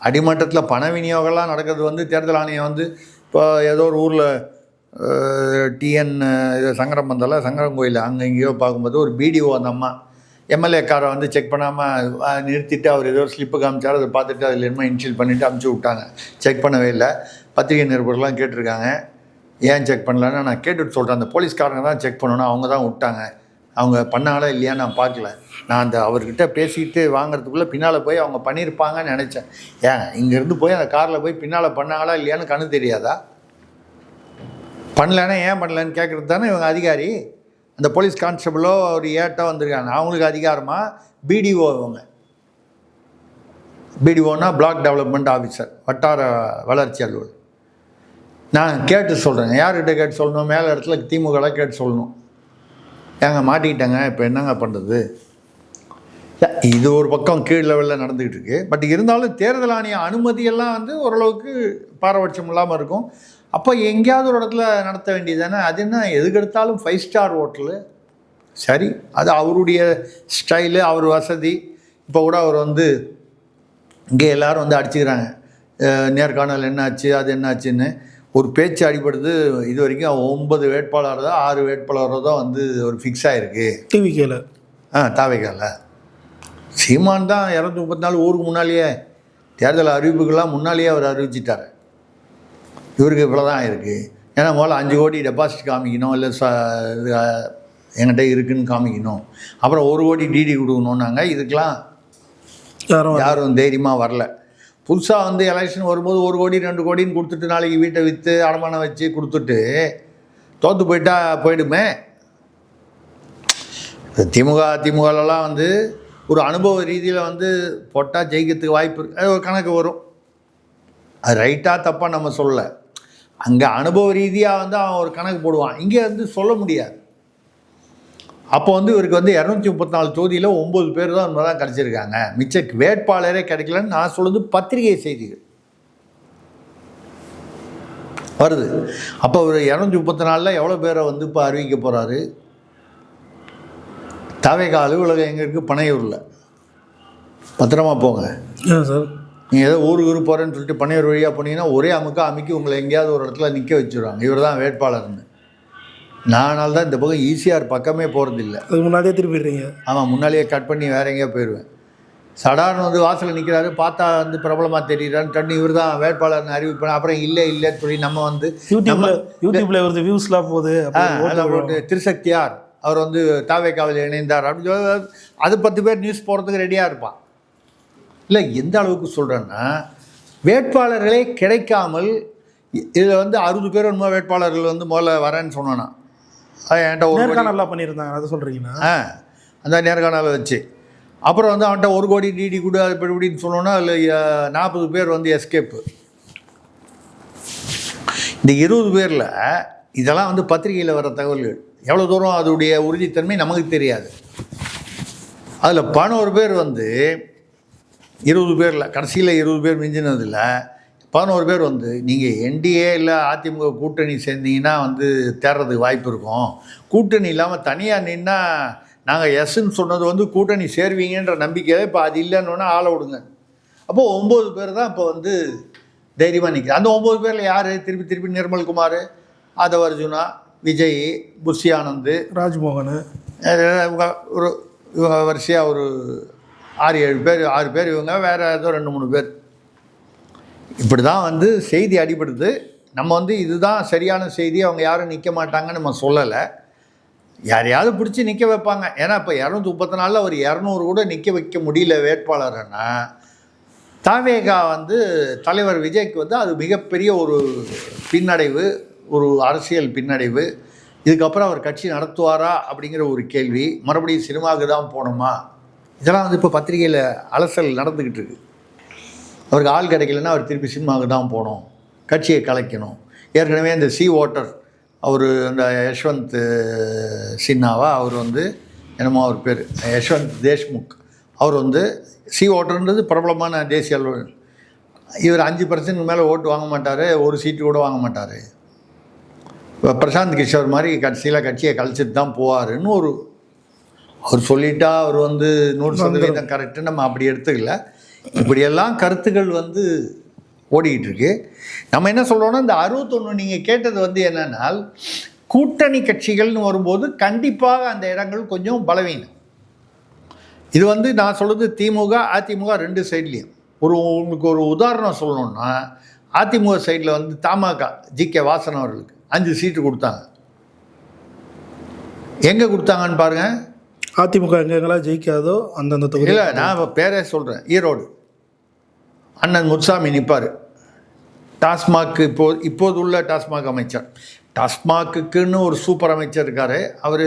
அடிமட்டத்தில் பண விநியோகம்லாம் நடக்கிறது வந்து தேர்தல் ஆணையம் வந்து இப்போ ஏதோ ஒரு ஊரில் டிஎன் இது சங்கரம் வந்தால சங்கரம் கோயில் அங்கே எங்கேயோ பார்க்கும்போது ஒரு பிடிஓ அந்த அம்மா எம்எல்ஏ காரை வந்து செக் பண்ணாமல் நிறுத்திட்டு அவர் ஏதோ ஸ்லிப்பு காமிச்சார், அதை பார்த்துட்டு அதில் என்ன இன்ஷியல் பண்ணிவிட்டு அமுச்சு விட்டாங்க. செக் பண்ணவே இல்லை. பத்திரிகை நிருபர்லாம் கேட்டிருக்காங்க, ஏன் செக் பண்ணலன்னு. நான் கேட்டுட்டு சொல்கிறேன், அந்த போலீஸ்காரங்க தான் செக் பண்ணணும், அவங்க தான் விட்டாங்க, அவங்க பண்ணாங்களா இல்லையான்னு நான் பார்க்கல. நான் அந்த அவர்கிட்ட பேசிக்கிட்டு வாங்கிறதுக்குள்ளே பின்னால் போய் அவங்க பண்ணியிருப்பாங்கன்னு நினச்சேன். ஏன் இங்கேருந்து போய் அந்த காரில் போய் பின்னால் பண்ணாங்களா இல்லையான்னு கண்ணு தெரியாதா? பண்ணலைன்னா ஏன் பண்ணலன்னு கேட்குறது தானே இவங்க அதிகாரி. அந்த போலீஸ் கான்ஸ்டபிளோ ஒரு ஏட்டோ வந்திருக்காங்க, அவங்களுக்கு அதிகாரமாக பிடிஓ. இவங்க பிடிஓனா பிளாக் டெவலப்மெண்ட் ஆஃபீஸர், வட்டார வளர்ச்சி அலுவலர். நான் கேட்டு சொல்கிறேன், யார்கிட்ட கேட்டு சொல்லணும்? மேலே இடத்துல திமுகலாம் கேட்டு சொல்லணும். ஏங்க மாட்டிக்கிட்டாங்க, இப்போ என்னங்க பண்ணுறது? இது ஒரு பக்கம் கீழ் லெவலில் நடந்துக்கிட்டு இருக்குது. பட் இருந்தாலும் தேர்தல் ஆணைய அனுமதியெல்லாம் வந்து ஓரளவுக்கு பாரபட்சம் இல்லாமல் இருக்கும். அப்போ எங்கேயாவது ஒரு இடத்துல நடத்த வேண்டியது தானே. அது என்ன எதுக்கெடுத்தாலும் 5 ஸ்டார் ஹோட்டலு. சரி, அது அவருடைய ஸ்டைலு, அவர் வசதி. இப்போ கூட அவர் வந்து இங்கே எல்லோரும் வந்து அடிச்சுக்கிறாங்க, நேர்காணல் என்னாச்சு அது என்னாச்சுன்னு. ஒரு பேச்சு அடிபடுது. இது வரைக்கும் 9 வேட்பாளர் தான் 6 வேட்பாளரோ தான் வந்து ஒரு ஃபிக்ஸ் ஆகிருக்கு டிவிகேல. தாவேக்கால. சீமான் தான் 234 ஊருக்கு முன்னாலேயே தேர்தல் அறிவிப்புகள்லாம் முன்னாலேயே அவர் அறிவிச்சிட்டார். இவருக்கு இவ்வளோ தான் இருக்குது. ஏன்னா முதல்ல 5 கோடி டெபாசிட் காமிக்கணும், இல்லை என்கிட்ட இருக்குதுன்னு காமிக்கணும். அப்புறம் 1 கோடி டிடி கொடுக்கணுன்னாங்க. இதுக்கெலாம் யாரும் தைரியமாக வரல. புதுசாக வந்து எலெக்ஷன் வரும்போது 1 கோடி 2 கோடின்னு கொடுத்துட்டு நாளைக்கு வீட்டை விற்று அடமானம் வச்சு கொடுத்துட்டு தோற்று போயிட்டா போயிடுமே. திமுகலாம் வந்து ஒரு அனுபவ ரீதியில் வந்து போட்டால் ஜெயிக்கிறதுக்கு வாய்ப்பு இருக்குது. அது ஒரு கணக்கு வரும். அது ரைட்டாக தப்பாக நம்ம சொல்லலை. அங்கே அனுபவ ரீதியாக வந்து அவன் ஒரு கணக்கு போடுவான். இங்கே வந்து சொல்ல முடியாது. அப்போ வந்து இவருக்கு வந்து 234 தொகுதியில் 9 பேர் தான் தான் கிடச்சிருக்காங்க. மிச்ச வேட்பாளரே கிடைக்கலன்னு நான் சொல்லுது பத்திரிகை செய்திகள் வருது. அப்போ ஒரு 234 எவ்வளோ பேரை வந்து இப்போ அறிவிக்க போகிறாரு. தாவேகா அலுவலகம் எங்கே இருக்குது? பனையூரில். பத்திரமா போங்க சார். நீங்கள் ஏதோ ஊருக்கு போகிறேன்னு சொல்லிட்டு பனையூர் வழியாக போனீங்கன்னா ஒரே அமுக்கி உங்களை எங்கேயாவது ஒரு இடத்துல நிற்க வச்சுருவாங்க. இவர் தான் வேட்பாளர்னு. நானால் தான் இந்த பக்கம் ஈசிஆர் பக்கமே போகிறதில்ல. அது முன்னாடியே திருப்பிடுறீங்க. ஆமாம், முன்னாலேயே கட் பண்ணி வேற எங்கேயா போயிடுவேன். சடார்னு வந்து வாசலில் நிற்கிறாரு, பார்த்தா வந்து பிரபலமாக தெரியுறான்னு டன்னு இவர் தான் வேட்பாளர்னு அறிவிப்பேன். அப்புறம் இல்லைன்னு சொல்லி நம்ம வந்து யூடியூப்ல வருது, வியூஸ்லாம் போகுது. போட்டு திருசக்தியார் அவர் வந்து தாவேக்காவில் இணைந்தார் அப்படின்னு சொல்லி அது 10 பேர் நியூஸ் போகிறதுக்கு ரெடியாக இருப்பான். இல்லை, எந்த அளவுக்கு சொல்கிறேன்னா வேட்பாளர்களே கிடைக்காமல் இதில் வந்து 60 பேர் உண்மை வேட்பாளர்கள் வந்து முதல்ல வரேன்னு சொன்னானா என்கிட்ட ஒரு நேர்காணலாம் பண்ணியிருந்தாங்க. அதை சொல்கிறீங்கன்னா அந்த நேர்காணலை வச்சு அப்புறம் வந்து அவன்கிட்ட 1 கோடி டிடி கொடு அது இப்படின்னு சொன்னோன்னா அதில் 40 பேர் வந்து எஸ்கேப்பு. இந்த 20 பேரில் இதெல்லாம் வந்து பத்திரிகையில் வர தகவல்கள். எவ்வளோ தூரம் அதோடைய உறுதித்தன்மை நமக்கு தெரியாது. அதில் 11 பேர் வந்து 20 பேரில் கடைசியில் 20 பேர் மிஞ்சினதில்ல 11 பேர் வந்து நீங்கள் என்டிஏ இல்லை அதிமுக கூட்டணி சேர்ந்தீங்கன்னா வந்து தேர்றதுக்கு வாய்ப்பு இருக்கும். கூட்டணி இல்லாமல் தனியாக நின்னா நாங்கள் எஸ்ன்னு சொன்னது வந்து கூட்டணி சேருவீங்கன்ற நம்பிக்கையில் இப்போ அது இல்லைன்னு ஆளை விடுங்க. அப்போது 9 பேர் தான் இப்போ வந்து தைரியமாக நிற்கிறேன். அந்த 9 பேரில் யார்? திருப்பி நிர்மல்குமார், ஆதவ அர்ஜுனா, விஜய், புஷி ஆனந்த், ராஜ்மோகன், இவங்க வரிசையாக ஒரு 6 பேர் இவங்க வேறு ஏதோ 2-3 பேர். இப்படி தான் வந்து செய்தி அடிபடுது. நம்ம வந்து இதுதான் சரியான செய்தி, அவங்க யாரும் நிற்க மாட்டாங்கன்னு நம்ம சொல்லலை. யாரையாவது பிடிச்சி நிற்க வைப்பாங்க. ஏன்னா இப்போ 234 ஒரு 200 கூட நிற்க வைக்க முடியல வேட்பாளர்னா தாவேகா வந்து தலைவர் விஜய்க்கு வந்து அது மிகப்பெரிய ஒரு பின்னடைவு, ஒரு அரசியல் பின்னடைவு. இதுக்கப்புறம் அவர் கட்சி நடத்துவாரா அப்படிங்கிற ஒரு கேள்வி. மறுபடியும் சினிமாவுக்கு தான் போகணுமா? இதெல்லாம் வந்து இப்போ பத்திரிகையில் அலசல் நடந்துக்கிட்டு இருக்குது. அவருக்கு ஆள் கிடைக்கலன்னா அவர் திருப்பி சினிமாவுக்கு தான் போகணும், கட்சியை கலைக்கணும். ஏற்கனவே இந்த ஓட்டர் அவர் அந்த யஷ்வந்த் சின்ஹாவா அவர் வந்து என்னமோ அவர் பேர் யஷ்வந்த் தேஷ்முக், அவர் வந்து ஓட்டர்ன்றது பிரபலமான தேசிய அலுவலர். இவர் 5% மேலே ஓட்டு வாங்க மாட்டார், ஒரு சீட்டு கூட வாங்க மாட்டார். இப்போ பிரசாந்த் கிஷோர் மாதிரி கட்சியில் கட்சியை கழிச்சிட்டு தான் போவாருன்னு அவர் சொல்லிட்டா அவர் வந்து 100% கரெக்டு நம்ம அப்படி எடுத்துக்கல. இப்படியெல்லாம் கருத்துக்கள் வந்து ஓடிக்கிட்டு இருக்கு. நம்ம என்ன சொல்கிறோன்னா இந்த 61 நீங்கள் கேட்டது வந்து என்னென்னால் கூட்டணி கட்சிகள்னு வரும்போது கண்டிப்பாக அந்த இடங்கள் கொஞ்சம் பலவீனம். இது வந்து நான் சொல்கிறது திமுக அதிமுக 2 சைட்லேயும். உங்களுக்கு ஒரு உதாரணம் சொல்லணுன்னா அதிமுக சைடில் வந்து தமாக ஜி கே வாசன் அவர்களுக்கு 5 சீட்டு கொடுத்தாங்க. எங்கே கொடுத்தாங்கன்னு பாருங்கள். அதிமுக எங்கெங்கெல்லாம் ஜெயிக்காதோ அந்தந்த தொகுதி. இல்லை, நான் பேரே சொல்கிறேன். ஈரோடு அண்ணன் முத்துசாமி நிற்பார். டாஸ்மாக் இப்போது உள்ள டாஸ்மாக் அமைச்சர். டாஸ்மாக்குன்னு ஒரு சூப்பர் அமைச்சர் இருக்கார். அவர்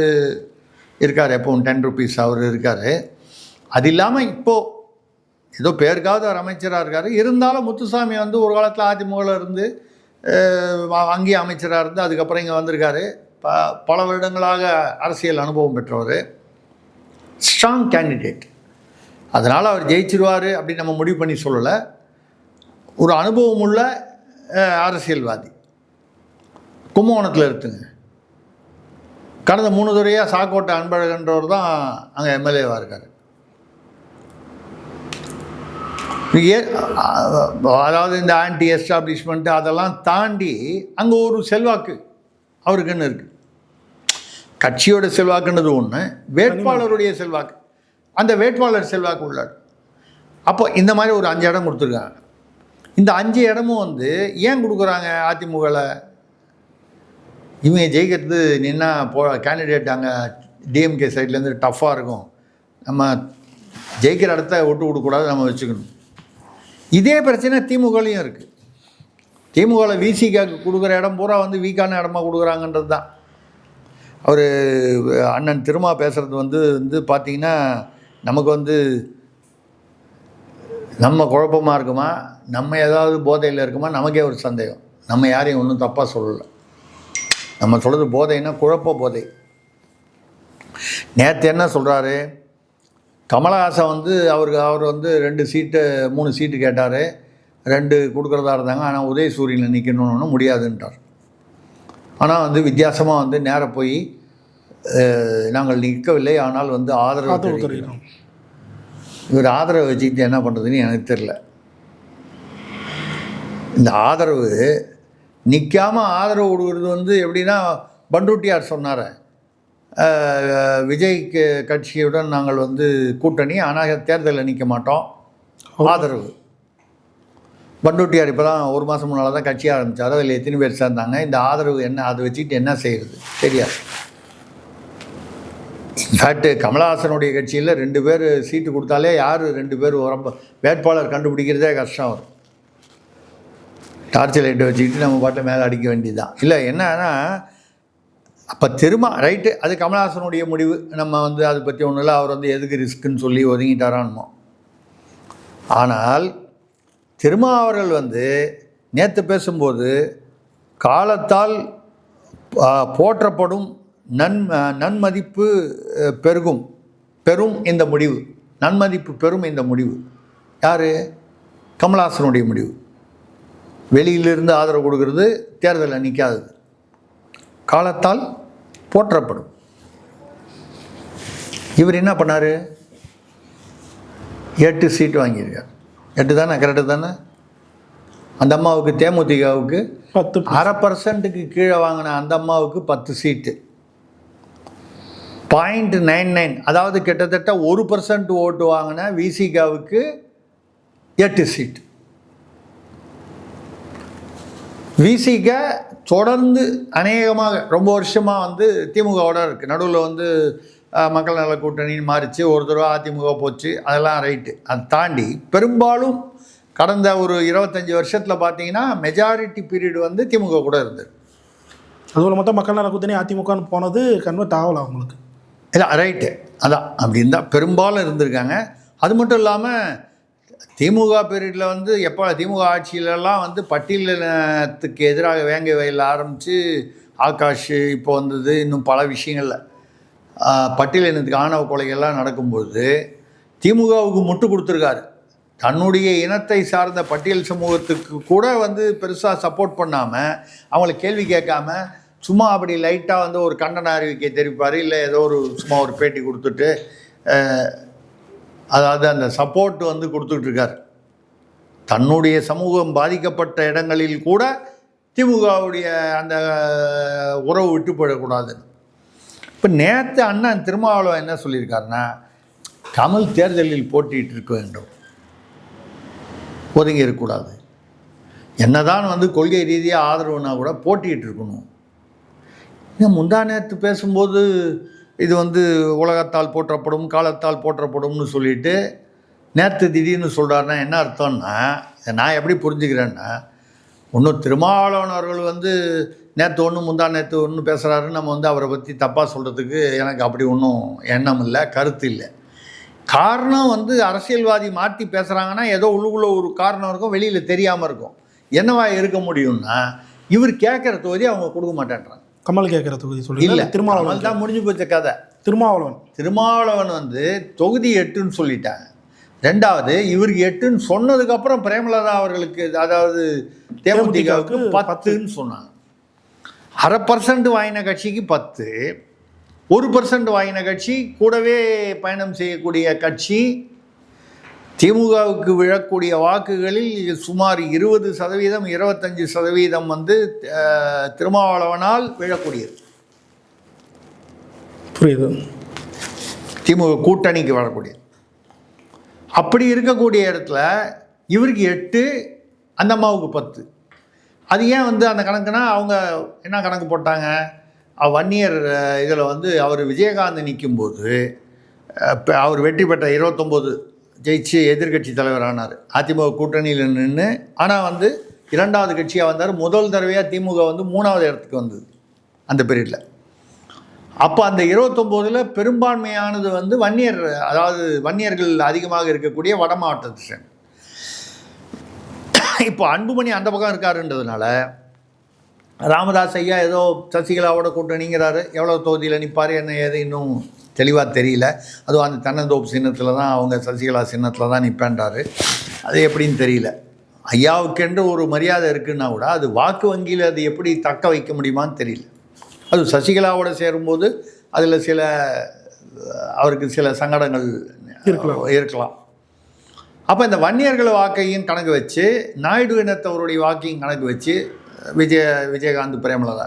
இருக்கார், எப்போவும் 10 rupees அவர் இருக்கார். அது இல்லாமல் இப்போது ஏதோ பேருக்காவது ஒரு அமைச்சராக இருக்கார். இருந்தாலும் முத்துசாமி வந்து ஒரு காலத்தில் அதிமுகவில் இருந்து அங்கேயும் அமைச்சராக இருந்து அதுக்கப்புறம் இங்கே வந்திருக்காரு. பல வருடங்களாக அரசியல் அனுபவம் பெற்றவர், ஸ்ட்ராங் கேண்டிடேட். அதனால் அவர் ஜெயிச்சிருவார் அப்படின்னு நம்ம முடிவு பண்ணி சொல்லலை. ஒரு அனுபவம் உள்ள அரசியல்வாதி. கும்பகோணத்தில் எடுத்துங்க. கடந்த 3 துறையாக சாக்கோட்டை அன்பழகன்றவர் தான் அங்கே எம்எல்ஏவாக இருக்கார். அதாவது இந்த ஆன்டி எஸ்டாப்ளிஷ்மெண்ட்டு அதெல்லாம் தாண்டி அங்கே ஒரு செல்வாக்கு அவருக்குன்னு இருக்குது. கட்சியோட செல்வாக்குன்றது ஒன்று, வேட்பாளருடைய செல்வாக்கு, அந்த வேட்பாளர் செல்வாக்கு உள்ளார். அப்போ இந்த மாதிரி ஒரு 5 இடம் கொடுத்துருக்காங்க. இந்த 5 இடமும் வந்து ஏன் கொடுக்குறாங்க அதிமுகவில்? இவங்க ஜெயிக்கிறது நின்னா கேண்டிடேட் அங்கே டிஎம்கே சைட்லேருந்து டஃப்பாக இருக்கும், நம்ம ஜெயிக்கிற இடத்த விட்டு கொடுக்கக்கூடாது, நம்ம வச்சுக்கணும். இதே பிரச்சனை திமுகலையும் இருக்குது. திமுகவில் விசிகாக்கு கொடுக்குற இடம் பூரா வந்து வீக்கான இடமா கொடுக்குறாங்கன்றது தான். அவர் அண்ணன் திருமா பேசுகிறது வந்து பார்த்திங்கன்னா நமக்கு வந்து நம்ம குழப்பமாக இருக்குமா, நம்ம ஏதாவது போதையில் இருக்குமா, நமக்கே ஒரு சந்தேகம். நம்ம யாரையும் ஒன்றும் தப்பாக சொல்லலை. நம்ம சொல்கிறது போதைன்னா குழப்ப போதை. நேற்று என்ன சொல்கிறாரு, கமலஹாசன் வந்து அவர் வந்து 2 சீட்டு 3 சீட்டு கேட்டார், 2 கொடுக்குறதா இருந்தாங்க. ஆனால் உதயசூரியனில் நிற்கணும்னு முடியாதுன்றார். ஆனால் வந்து வித்தியாசமாக வந்து நேராக போய் நாங்கள் நிற்கவில்லை, ஆனால் வந்து ஆதரவு தெரிவிக்கிறோம். இவர் ஆதரவை வச்சுக்கிட்டு என்ன பண்ணுறதுன்னு எனக்கு தெரியல. இந்த ஆதரவு நிற்காமல் ஆதரவு கொடுக்குறது வந்து எப்படின்னா, பண்ருட்டியார் சொன்னார், விஜய்க்கு கட்சியுடன் நாங்கள் வந்து கூட்டணி, ஆனால் தேர்தலில் நிற்க மாட்டோம், ஆதரவு. பண்ருட்டியார் இப்போ தான் 1 மாதம் முன்னால் தான் கட்சி ஆரம்பித்தார். அதில் எத்தனை பேர் சேர்ந்தாங்க? இந்த ஆதரவு என்ன, அதை வச்சுக்கிட்டு என்ன செய்கிறது தெரியாது. இன்ஃபேக்ட் கமலஹாசனுடைய கட்சியில் 2 பேர் சீட்டு கொடுத்தாலே யார் 2 பேர் ரொம்ப வேட்பாளர் கண்டுபிடிக்கிறதே கஷ்டம். வரும் டார்ச் லைட்டை வச்சுக்கிட்டு நம்ம பாட்டை மேலே அடிக்க வேண்டியதுதான். இல்லை என்னன்னா, அப்போ திரும்ப ரைட்டு, அது கமலஹாசனுடைய முடிவு, நம்ம வந்து அதை பற்றி ஒன்றும் இல்லை. அவர் வந்து எதுக்கு ரிஸ்க்குன்னு சொல்லி ஒதுங்கிட்டாரான்மோ. ஆனால் திருமாவர்கள் வந்து நேற்று பேசும்போது காலத்தால் போற்றப்படும் நன்மதிப்பு பெரும் இந்த முடிவு, நன்மதிப்பு பெறும் இந்த முடிவு யார்? கமலஹாசனுடைய முடிவு. வெளியிலிருந்து ஆதரவு கொடுக்கறது, தேர்தலில் நிற்காதது, காலத்தால் போற்றப்படும். இவர் என்ன பண்ணார்? 8 சீட்டு வாங்கியிருக்கார். 8 தானே? கரெக்டு தானே? அந்த அம்மாவுக்கு, தேமுதிகவுக்கு 0.5% கீழே வாங்கின அந்த அம்மாவுக்கு 10 சீட்டு, 0.99, அதாவது கிட்டத்தட்ட 1% ஓட்டு வாங்கின விசிகாவுக்கு 8 சீட்டு. விசிக தொடர்ந்து அநேகமாக ரொம்ப வருஷமாக வந்து திமுகவோட இருக்குது. நடுவில் வந்து மக்கள் நல கூட்டணின்னு மாறிச்சு, ஒரு தடவை அதிமுக போச்சு, அதெல்லாம் ரைட்டு. அதை தாண்டி பெரும்பாலும் கடந்த ஒரு 25 வருஷத்தில் பார்த்தீங்கன்னா மெஜாரிட்டி பீரியட் வந்து திமுக கூட இருந்தது. அதுபோல் மொத்தம் மக்கள் நல கூட்டணி அதிமுகன்னு போனது கன்வெர்ட் ஆகலாம் அவங்களுக்கு. இல்லை ரைட்டு, அதான் அப்படின்னு தான் பெரும்பாலும் இருந்திருக்காங்க. அது மட்டும் இல்லாமல் திமுக பீரியடில் வந்து எப்போ திமுக ஆட்சியிலலாம் வந்து பட்டியலினத்துக்கு எதிராக வேங்கை வயலில் ஆரம்பித்து ஆகாஷ் இப்போ வந்தது, இன்னும் பல விஷயங்களில் பட்டியலினத்துக்கு ஆணவ கொலைகள்லாம் நடக்கும்பொழுது திமுகவுக்கு முட்டு கொடுத்துருக்காரு. தன்னுடைய இனத்தை சார்ந்த பட்டியல் சமூகத்துக்கு கூட வந்து பெருசாக சப்போர்ட் பண்ணாமல், அவங்கள கேள்வி கேட்காம, சும்மா அப்படி லைட்டாக வந்து ஒரு கண்டன அறிவிக்கை தெரிவிப்பார், இல்லை ஏதோ ஒரு சும்மா ஒரு பேட்டி கொடுத்துட்டு, அதாவது அந்த சப்போர்ட் வந்து கொடுத்துட்ருக்கார். தன்னுடைய சமூகம் பாதிக்கப்பட்ட இடங்களில் கூட திமுகவுடைய அந்த உறவு விட்டு போயிடக்கூடாதுன்னு. இப்போ நேற்று அண்ணன் திருமாவளவன் என்ன சொல்லியிருக்காருன்னா, கமல் தேர்தலில் போட்டிட்டு இருக்க வேண்டும், ஒதுங்கி இருக்கக்கூடாது, என்னதான் வந்து கொள்கை ரீதியாக ஆதரவுனா கூட போட்டிகிட்டு இருக்கணும். இன்னும் முந்தா நேற்று பேசும்போது இது வந்து உலகத்தால் போற்றப்படும், காலத்தால் போற்றப்படும்னு சொல்லிட்டு நேற்று திடீர்னு சொல்கிறாருன்னா என்ன அர்த்தம்னா, நான் எப்படி புரிஞ்சுக்கிறேன்னா, இன்னும் திருமாவளவன் அவர்கள் வந்து நேற்று ஒன்று முந்தா நேற்று ஒன்று பேசுகிறாருன்னு நம்ம வந்து அவரை பற்றி தப்பாக சொல்கிறதுக்கு எனக்கு அப்படி ஒன்றும் எண்ணம் இல்லை, கருத்து இல்லை. காரணம் வந்து அரசியல்வாதி மாற்றி பேசுகிறாங்கன்னா ஏதோ உள்ளுக்குள்ளே ஒரு காரணம் இருக்கும், வெளியில் தெரியாமல் இருக்கும். என்னவா இருக்க முடியும்னா, இவர் கேட்குற தொகுதி அவங்க கொடுக்க மாட்டேன்றாங்க. கமல் கேட்குற தொகுதி சொல்லி இல்லை, திருமாவளவன் தான் முடிஞ்சு போச்ச கதை. திருமாவளவன் வந்து தொகுதி 8ன்னு சொல்லிட்டாங்க. 2வது இவருக்கு 8ன்னு சொன்னதுக்கப்புறம் பிரேமலதா அவர்களுக்கு, அதாவது தேமுதிகவுக்கு 10ன்னு சொன்னாங்க. 1% வாங்கின கட்சிக்கு 10, 1% வாங்கின கட்சி, கூடவே பயணம் செய்யக்கூடிய கட்சி, திமுகவுக்கு விழக்கூடிய வாக்குகளில் சுமார் 20%, 25% வந்து திருமாவளவனால் விழக்கூடியது. புரியுது. திமுக கூட்டணிக்கு வரக்கூடியது. அப்படி இருக்கக்கூடிய இடத்துல இவருக்கு 8, அந்த அம்மாவுக்கு 10. அது ஏன் வந்து அந்த கணக்குனா, அவங்க என்ன கணக்கு போட்டாங்க, வன்னியர் இதில் வந்து அவர் விஜயகாந்த் நிற்கும்போது அவர் வெற்றி பெற்ற 29 ஜெயிச்சு எதிர்கட்சி தலைவரானார், அதிமுக கூட்டணியில் நின்று. ஆனால் வந்து 2வது கட்சியாக வந்தார். முதல் தடவையாக திமுக வந்து 3வது இடத்துக்கு வந்தது அந்த பீரியடில். அப்போ அந்த 29ல் பெரும்பான்மையானது வந்து வன்னியர், அதாவது வன்னியர்கள் அதிகமாக இருக்கக்கூடிய வட மாவட்டத்தை சேர்ந்து. இப்போ அன்புமணி அந்த பக்கம் இருக்காருன்றதுனால ராமதாஸ் ஐயா ஏதோ சசிகலாவோட கூட்டணிங்கிறாரு. எவ்வளோ தொகுதியில் நிற்பார் என்ன ஏது இன்னும் தெளிவாக தெரியல. அதுவும் அந்த தென்னந்தோப்பு சின்னத்தில் தான், அவங்க சசிகலா சின்னத்தில் தான் நிற்பேன்றாரு. அது எப்படின்னு தெரியல. ஐயாவுக்கென்று ஒரு மரியாதை இருக்குன்னா கூட அது வாக்கு வங்கியில் அது எப்படி தக்க வைக்க முடியுமான்னு தெரியல. அது சசிகலாவோட சேரும்போது அதில் சில அவருக்கு சில சங்கடங்கள் இருக்கலாம். அப்போ இந்த வன்னியர்கள் வாக்கையும் கணக்கு வச்சு, நாயுடு இனத்தவருடைய வாக்கையும் கணக்கு வச்சு விஜயகாந்த் பிரேமலதா.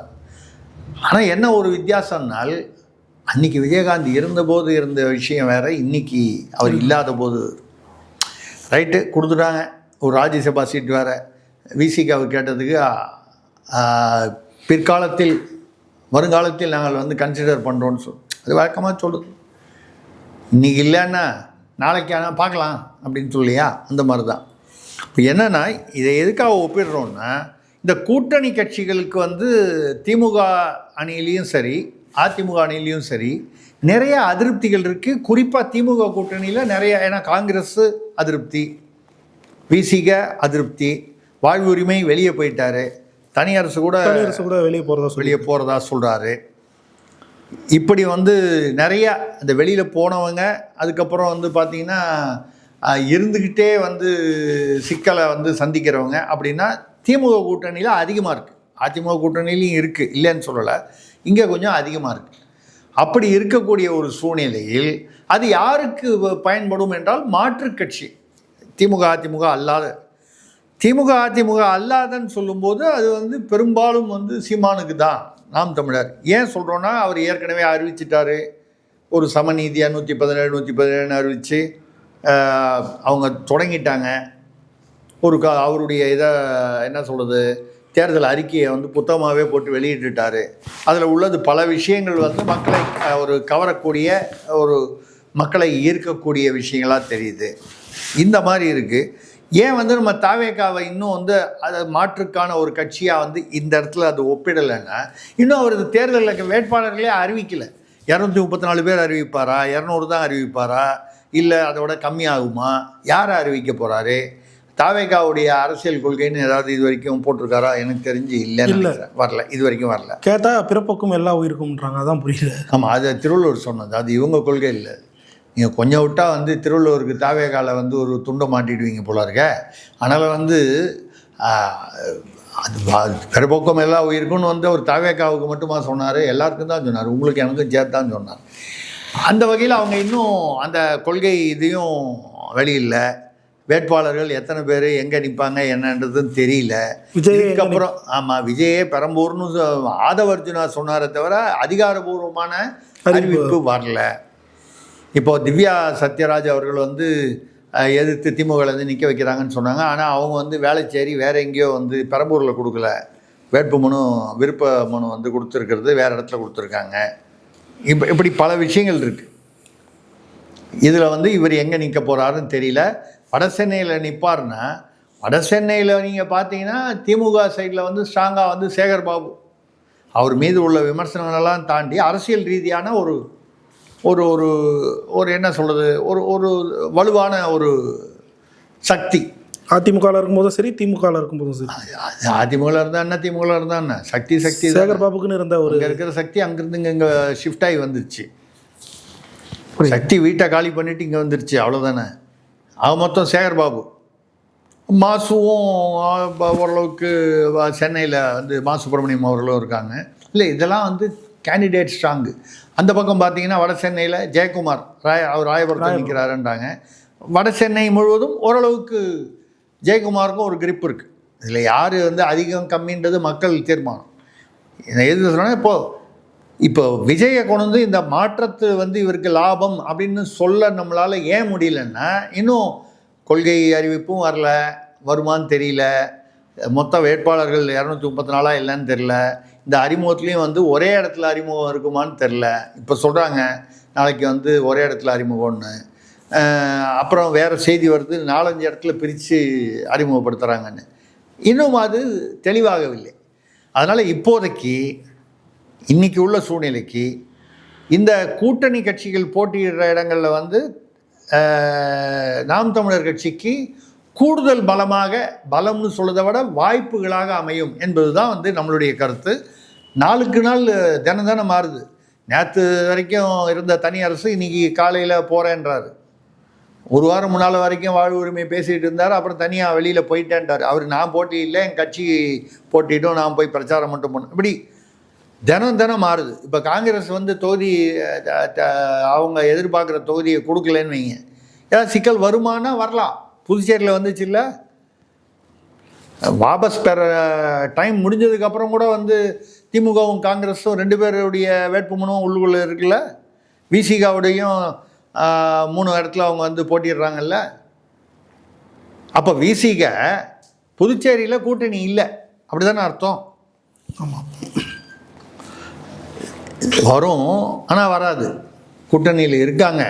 ஆனால் என்ன ஒரு வித்தியாசம்னால், அன்றைக்கி விஜயகாந்த் இருந்தபோது இருந்த விஷயம் வேறு, இன்றைக்கி அவர் இல்லாத போது ரைட்டு கொடுத்துட்டாங்க. ஒரு ராஜ்யசபா சீட் வேறு விசிகாவை கேட்டதுக்கு பிற்காலத்தில் வருங்காலத்தில் நாங்கள் வந்து கன்சிடர் பண்ணுறோன்னு அது வழக்கமாக சொல்லுது. இன்றைக்கி இல்லைன்னா நாளைக்கு ஆனால் பார்க்கலாம் அப்படின்னு சொல்லியா, அந்த மாதிரி தான். இப்போ என்னென்னா, இதை எதுக்காக ஒப்பிடுறோன்னா, இந்த கூட்டணி கட்சிகளுக்கு வந்து திமுக அணியிலையும் சரி அதிமுக அணியிலையும் சரி நிறைய அதிருப்திகள் இருக்குது. குறிப்பாக திமுக கூட்டணியில் நிறைய, ஏன்னா காங்கிரஸ் அதிருப்தி, விசிக அதிருப்தி, வாழ்வு உரிமை வெளியே போயிட்டார், தனியரசு கூட வெளியே போகிறதா சொல்கிறாரு. இப்படி வந்து நிறையா இந்த வெளியில் போனவங்க அதுக்கப்புறம் வந்து பார்த்திங்கன்னா இருந்துக்கிட்டே வந்து சிக்கலை வந்து சந்திக்கிறவங்க அப்படின்னா திமுக கூட்டணியில் அதிகமாக இருக்குது. அதிமுக கூட்டணியிலையும் இருக்குது, இல்லைன்னு சொல்லலை, இங்கே கொஞ்சம் அதிகமாக இருக்குது. அப்படி இருக்கக்கூடிய ஒரு சூழ்நிலையில் அது யாருக்கு பயன்படும் என்றால் மாற்றுக் கட்சி, திமுக அதிமுக அல்லாத. திமுக அதிமுக அல்லாதன்னு சொல்லும்போது அது வந்து பெரும்பாலும் வந்து சீமானுக்கு தான், நாம் தமிழர். ஏன் சொல்கிறோன்னா, அவர் ஏற்கனவே அறிவிச்சிட்டாரு ஒரு சமநீதியாக 117 117 அறிவித்து அவங்க தொடங்கிட்டாங்க. அவருடைய இதை என்ன சொல்கிறது, தேர்தல் அறிக்கையை வந்து புத்தகமாகவே போட்டு வெளியிட்டுட்டார். அதில் உள்ளது பல விஷயங்கள் வந்து மக்களை ஒரு கவரக்கூடிய, ஒரு மக்களை ஈர்க்கக்கூடிய விஷயங்களாக தெரியுது. இந்த மாதிரி இருக்குது. ஏன் வந்து நம்ம தாவேகாவை இன்னும் வந்து அதை மாற்றுக்கான ஒரு கட்சியாக வந்து இந்த இடத்துல அது ஒப்பிடலைன்னா, இன்னும் அவரது தேர்தலில் வேட்பாளர்களே அறிவிக்கலை. 234 பேர் அறிவிப்பாரா, 200 தான் அறிவிப்பாரா, இல்லை அதோட கம்மியாகுமா, யாரை அறிவிக்க போகிறாரு? தாவேகாவுடைய அரசியல் கொள்கைன்னு ஏதாவது இது வரைக்கும் போட்டிருக்காரா? எனக்கு தெரிஞ்சு இல்லைன்னு வரல, இது வரைக்கும் வரல. கேட்டால் பிறப்புக்கும் எல்லா உயிருக்கும்ன்றாங்க, அதான் புரியல. ஆமாம், அது திருவள்ளுவர் சொன்னது, அது இவங்க கொள்கை இல்லை. நீங்கள் கொஞ்சம் விட்டால் வந்து திருவள்ளுவருக்கு தாவேகாவில் வந்து ஒரு துண்டை மாட்டிடுவீங்க போல இருக்க. அதனால் வந்து அது பிறப்போக்கம் எல்லாம் உயிருக்குன்னு வந்து ஒரு தாவேகாவுக்கு மட்டுமா சொன்னார்? எல்லாருக்கும் தான் சொன்னார், உங்களுக்கு எனக்கும் சேர்த்து தான் சொன்னார். அந்த வகையில் அவங்க இன்னும் அந்த கொள்கை இதையும் வெளியில்ல. வேட்பாளர்கள் எத்தனை பேர் எங்கே நிற்பாங்க என்னன்றதுன்னு தெரியல. இதுக்கப்புறம் ஆமாம், விஜயே பெரம்பூர்னு ஆதவர்ஜுனா சொன்னாரே தவிர அதிகாரபூர்வமான அறிவிப்பு வரல. இப்போது திவ்யா சத்யராஜ் அவர்கள் வந்து எதிர்த்து திமுகலேருந்து நிற்க வைக்கிறாங்கன்னு சொன்னாங்க. ஆனால் அவங்க வந்து வேலைச்சேரி வேறு எங்கேயோ வந்து பெரம்பூரில் கொடுக்கல, வேட்பு மனு விருப்ப மனு வந்து கொடுத்துருக்கிறது வேறு இடத்துல கொடுத்துருக்காங்க. இப்படி பல விஷயங்கள் இருக்குது. இதில் வந்து இவர் எங்கே நிற்க போகிறாருன்னு தெரியல. வட சென்னையில் நிற்பார்னா, வட சென்னையில் நீங்கள் பார்த்தீங்கன்னா திமுக சைடில் வந்து ஸ்ட்ராங்காக வந்து சேகர் பாபு, அவர் மீது உள்ள விமர்சனங்களெல்லாம் தாண்டி அரசியல் ரீதியான ஒரு ஒரு ஒரு ஒரு என்ன சொல்கிறது, ஒரு ஒரு வலுவான ஒரு சக்தி. அதிமுகவில் இருக்கும்போதும் சரி, திமுகவில் இருக்கும்போதும் சரி. அதிமுகவில் இருந்தால் என்ன, திமுகவில் இருந்தால் என்ன, சக்தி சேகர் பாபுக்குன்னு இருந்த ஒரு இருக்கிற சக்தி அங்கேருந்து இங்கே ஷிஃப்ட் ஆகி வந்துருச்சு. சக்தி வீட்டை காலி பண்ணிவிட்டு இங்கே வந்துருச்சு, அவ்வளோதானே. மொத்தம் சேகர் பாபு, மாசுவும் ஓரளவுக்கு சென்னையில் வந்து மா சுப்பிரமணியம் அவர்களும் இருக்காங்க. இல்லை இதெல்லாம் வந்து கேண்டிடேட் ஸ்ட்ராங்கு. அந்த பக்கம் பார்த்தீங்கன்னா வட சென்னையில் ஜெயக்குமார் அவர் ராயபுரத்தில் நிற்கிறாருன்றாங்க. வட சென்னை முழுவதும் ஓரளவுக்கு ஜெயக்குமாருக்கும் ஒரு கிரிப் இருக்குது. இதில் யார் வந்து அதிகம் கம்மின்றது மக்கள் தீர்மானம். எது சொன்னால் இப்போ விஜயை கொண்டு வந்து இந்த மாற்றத்து வந்து இவருக்கு லாபம் அப்படின்னு சொல்ல நம்மளால் ஏன் முடியலன்னா, இன்னும் கொள்கை அறிவிப்பும் வரல, வருமானு தெரியல, மொத்த வேட்பாளர்கள் 234 இல்லைன்னு தெரில, இந்த அறிமுகத்துலேயும் வந்து ஒரே இடத்துல அறிமுகம் இருக்குமான்னு தெரில. இப்போ சொல்கிறாங்க நாளைக்கு வந்து ஒரே இடத்துல அறிமுகம்னு, அப்புறம் வேறு செய்தி வருது 4-5 இடத்துல பிரித்து அறிமுகப்படுத்துகிறாங்கன்னு. இன்னும் அது தெளிவாகவில்லை. அதனால் இப்போதைக்கு இன்றைக்கி உள்ள சூழ்நிலைக்கு இந்த கூட்டணி கட்சிகள் போட்டியிடுற இடங்களில் வந்து நாம் தமிழர் கட்சிக்கு கூடுதல் பலம்னு சொல்றதை விட வாய்ப்புகளாக அமையும் என்பது தான் வந்து நம்மளுடைய கருத்து. நாளுக்கு நாள் தினம் மாறுது. நேற்று வரைக்கும் இருந்த தனி அரசு இன்றைக்கி காலையில் போகிறேன்றாரு. ஒரு வாரம் முன்னால் வரைக்கும் வாழ்வு உரிமை பேசிகிட்டு இருந்தார், அப்புறம் தனியாக வெளியில் போயிட்டேன்ட்டார். அவர் நான் போட்டி இல்லை, என் கட்சி போட்டிட்டும், நான் போய் பிரச்சாரம் மட்டும் பண்ணேன். இப்படி தினம் மாறுது. இப்போ காங்கிரஸ் வந்து தொகுதி அவங்க எதிர்பார்க்குற தொகுதியை கொடுக்கலன்னு வைங்க, ஏதாவது சிக்கல் வருமானா வரலாம். புதுச்சேரியில் வந்துச்சு இல்லை, வாபஸ் பெற டைம் முடிஞ்சதுக்கப்புறம் கூட வந்து திமுகவும் காங்கிரஸும் 2 பேருடைய வேட்புமனும் உள்ளுக்குள்ளே இருக்குல்ல. விசிகாவுடையும் 3 இடத்துல அவங்க வந்து போட்டிடுறாங்கல்ல. அப்போ விசிக புதுச்சேரியில் கூட்டணி இல்லை, அப்படி தானே அர்த்தம்? ஆமாம், வரும் ஆனால் வராது. கூட்டணியில் இருக்காங்க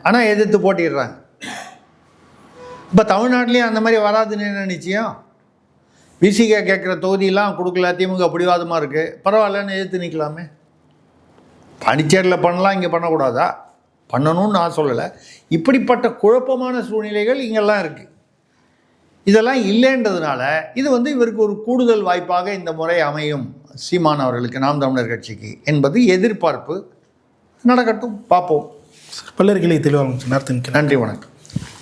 ஆனால் எதிர்த்து போட்டிடுறாங்க. இப்போ தமிழ்நாட்டிலையும் அந்த மாதிரி வராதுன்னு என்ன நிச்சயம்? விசிகா கேட்குற தொகுதியெல்லாம் கொடுக்கல, திமுக பிடிவாதமாக இருக்குது, பரவாயில்லன்னு எதிர்த்து நிற்கலாமே. பாண்டிச்சேரியில் பண்ணலாம், இங்கே பண்ணக்கூடாதா? பண்ணணும்னு நான் சொல்லலை. இப்படிப்பட்ட குழப்பமான சூழ்நிலைகள் இங்கெல்லாம் இருக்குது. இதெல்லாம் இல்லைன்றதுனால இது வந்து இவருக்கு ஒரு கூடுதல் வாய்ப்பாக இந்த முறை அமையும் சீமான் அவர்களுக்கு, நாம் தமிழர் கட்சிக்கு என்பது எதிர்பார்ப்பு. நடக்கட்டும், பார்ப்போம். பல்லர்களை தெளிவாக நேரத்திற்கு நன்றி, வணக்கம்.